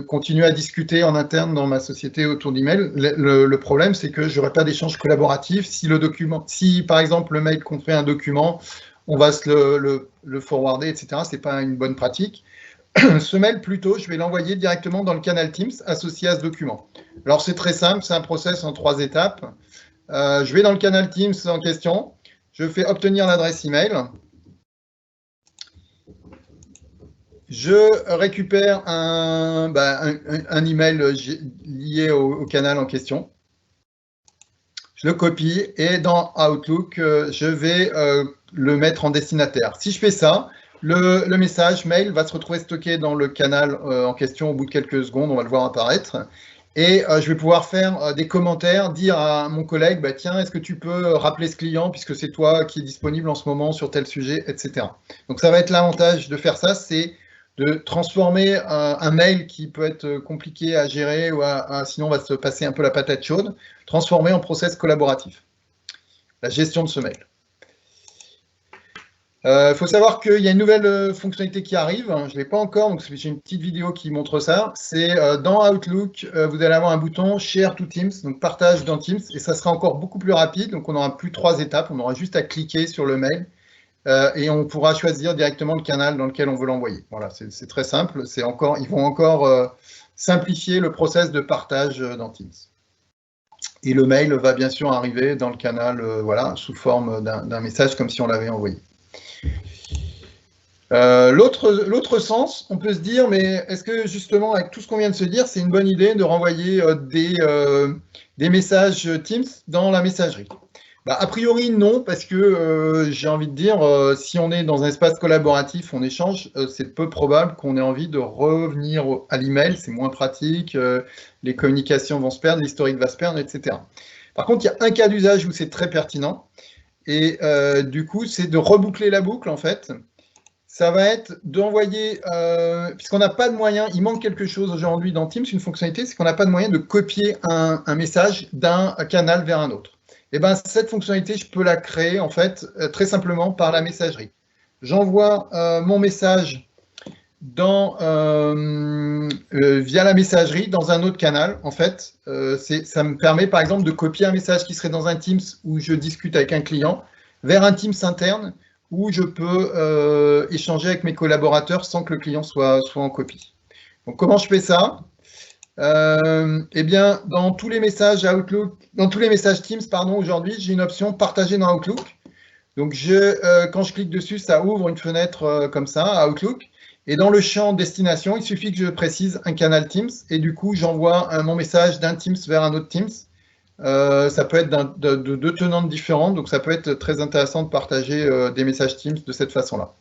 B: continuer à discuter en interne dans ma société autour d'email. Le problème, c'est que je n'aurai pas d'échange collaboratif. Si par exemple le mail contient un document, on va le forwarder, etc. Ce n'est pas une bonne pratique. Ce mail, plutôt, je vais l'envoyer directement dans le canal Teams associé à ce document. Alors, c'est très simple, c'est un process en 3 étapes. Je vais dans le canal Teams en question, je fais obtenir l'adresse email. Je récupère un email lié au canal en question. Je le copie et dans Outlook, je vais le mettre en destinataire. Si je fais ça, le message mail va se retrouver stocké dans le canal en question au bout de quelques secondes, on va le voir apparaître. Et je vais pouvoir faire des commentaires, dire à mon collègue, tiens, est-ce que tu peux rappeler ce client puisque c'est toi qui est disponible en ce moment sur tel sujet, etc. Donc ça va être l'avantage de faire ça, c'est de transformer un mail qui peut être compliqué à gérer ou sinon on va se passer un peu la patate chaude, transformer en process collaboratif. La gestion de ce mail. Il faut savoir qu'il y a une nouvelle fonctionnalité qui arrive, je ne l'ai pas encore, donc j'ai une petite vidéo qui montre ça. C'est dans Outlook, vous allez avoir un bouton Share to Teams, donc partage dans Teams, et ça sera encore beaucoup plus rapide, donc on n'aura plus 3 étapes, on aura juste à cliquer sur le mail, et on pourra choisir directement le canal dans lequel on veut l'envoyer. Voilà, c'est très simple, ils vont encore simplifier le process de partage dans Teams. Et le mail va bien sûr arriver dans le canal sous forme d'un message comme si on l'avait envoyé. L'autre sens, on peut se dire, mais est-ce que justement, avec tout ce qu'on vient de se dire, c'est une bonne idée de renvoyer des messages Teams dans la messagerie? A priori, non, parce que j'ai envie de dire, si on est dans un espace collaboratif, on échange, c'est peu probable qu'on ait envie de revenir à l'email, c'est moins pratique, les communications vont se perdre, l'historique va se perdre, etc. Par contre, il y a un cas d'usage où c'est très pertinent, et du coup, c'est de reboucler la boucle, en fait. Ça va être d'envoyer, puisqu'on n'a pas de moyen, il manque quelque chose aujourd'hui dans Teams, une fonctionnalité, c'est qu'on n'a pas de moyen de copier un message d'un canal vers un autre. Et bien, cette fonctionnalité, je peux la créer, en fait, très simplement par la messagerie. J'envoie mon message via la messagerie dans un autre canal. En fait, ça me permet, par exemple, de copier un message qui serait dans un Teams où je discute avec un client vers un Teams interne où je peux échanger avec mes collaborateurs sans que le client soit en copie. Donc, comment je fais ça? Eh bien, dans tous les messages Teams, aujourd'hui, j'ai une option partager dans Outlook. Donc, quand je clique dessus, ça ouvre une fenêtre comme ça à Outlook. Et dans le champ destination, il suffit que je précise un canal Teams. Et du coup, j'envoie mon message d'un Teams vers un autre Teams. Ça peut être de 2 tenantes différentes. Donc, ça peut être très intéressant de partager des messages Teams de cette façon-là.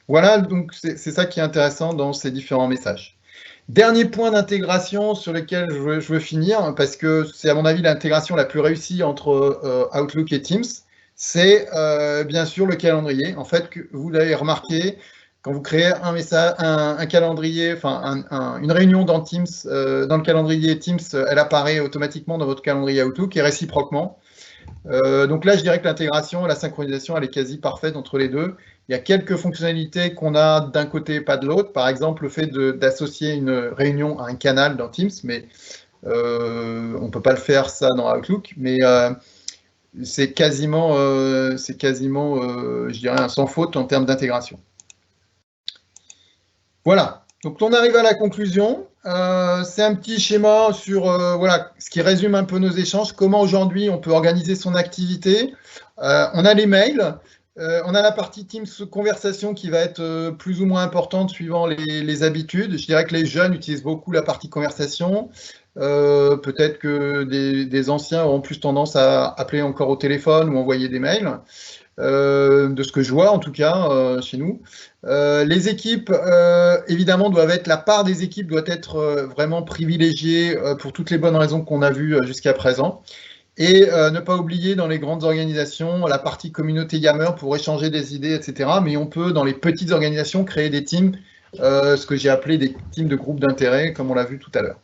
B: Voilà, donc c'est ça qui est intéressant dans ces différents messages. Dernier point d'intégration sur lequel je veux finir, parce que c'est à mon avis l'intégration la plus réussie entre Outlook et Teams, c'est bien sûr le calendrier. En fait, vous l'avez remarqué, quand vous créez un calendrier, une réunion dans Teams, dans le calendrier Teams, elle apparaît automatiquement dans votre calendrier Outlook et réciproquement. Donc là, je dirais que l'intégration et la synchronisation, elle est quasi parfaite entre les deux. Il y a quelques fonctionnalités qu'on a d'un côté et pas de l'autre. Par exemple, le fait d'associer une réunion à un canal dans Teams, mais on ne peut pas le faire ça dans Outlook. Mais c'est quasiment, je dirais, un sans faute en termes d'intégration. Voilà. Donc, on arrive à la conclusion. C'est un petit schéma sur voilà, ce qui résume un peu nos échanges. Comment aujourd'hui on peut organiser son activité. On a les mails. On a la partie Teams conversation qui va être plus ou moins importante suivant les habitudes. Je dirais que les jeunes utilisent beaucoup la partie conversation. Peut-être que des anciens auront plus tendance à appeler encore au téléphone ou envoyer des mails. De ce que je vois en tout cas chez nous. Les équipes, évidemment, la part des équipes doit être vraiment privilégiée pour toutes les bonnes raisons qu'on a vues jusqu'à présent. Et ne pas oublier dans les grandes organisations la partie communauté Yammer pour échanger des idées, etc. Mais on peut, dans les petites organisations, créer des teams, ce que j'ai appelé des teams de groupes d'intérêt, comme on l'a vu tout à l'heure.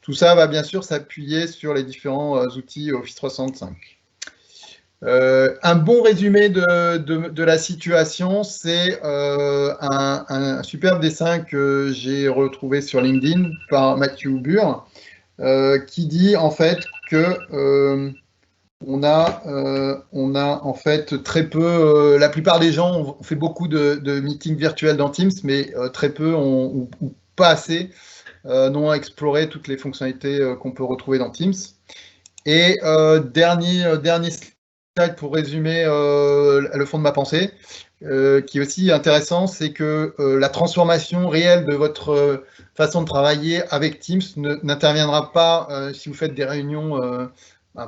B: Tout ça va bien sûr s'appuyer sur les différents outils Office 365. Un bon résumé de la situation, c'est un superbe dessin que j'ai retrouvé sur LinkedIn par Mathieu Bure, qui dit en fait que on a en fait très peu, la plupart des gens, on fait beaucoup de meetings virtuels dans Teams, mais très peu ou pas assez n'ont exploré toutes les fonctionnalités qu'on peut retrouver dans Teams. Et dernier slide pour résumer le fond de ma pensée, qui est aussi intéressant, c'est que la transformation réelle de votre façon de travailler avec Teams n'interviendra pas si vous faites des réunions,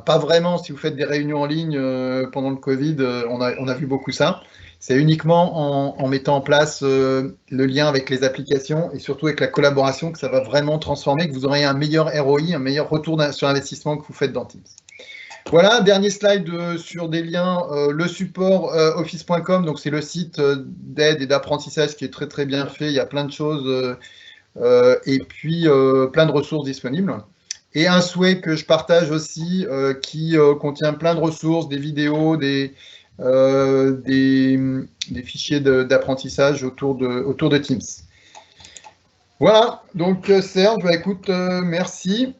B: pas vraiment si vous faites des réunions en ligne pendant le Covid, on a vu beaucoup ça. C'est uniquement en mettant en place le lien avec les applications et surtout avec la collaboration que ça va vraiment transformer, que vous aurez un meilleur ROI, un meilleur retour sur investissement que vous faites dans Teams. Voilà, dernier slide sur des liens, le support office.com, donc c'est le site d'aide et d'apprentissage qui est très très bien fait, il y a plein de choses et puis plein de ressources disponibles. Et un souhait que je partage aussi qui contient plein de ressources, des vidéos, des fichiers d'apprentissage autour de Teams. Voilà, donc Serge, écoute, merci.